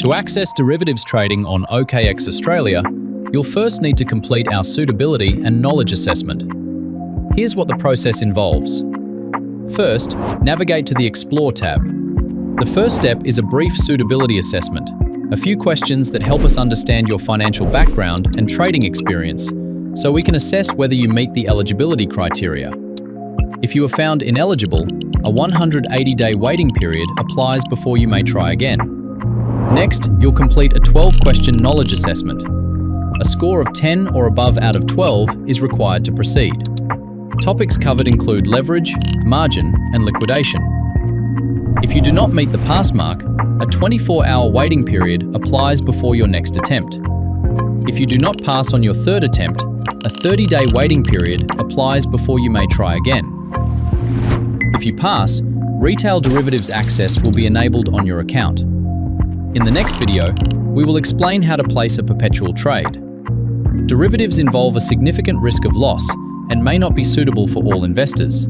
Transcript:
To access derivatives trading on OKX Australia, you'll first need to complete our suitability and knowledge assessment. Here's what the process involves. First, navigate to the Explore tab. The first step is a brief suitability assessment, a few questions that help us understand your financial background and trading experience, so we can assess whether you meet the eligibility criteria. If you are found ineligible, a 180-day waiting period applies before you may try again. Next, you'll complete a 12-question knowledge assessment. A score of 10 or above out of 12 is required to proceed. Topics covered include leverage, margin, and liquidation. If you do not meet the pass mark, a 24-hour waiting period applies before your next attempt. If you do not pass on your third attempt, a 30-day waiting period applies before you may try again. If you pass, retail derivatives access will be enabled on your account. In the next video, we will explain how to place a perpetual trade. Derivatives involve a significant risk of loss and may not be suitable for all investors.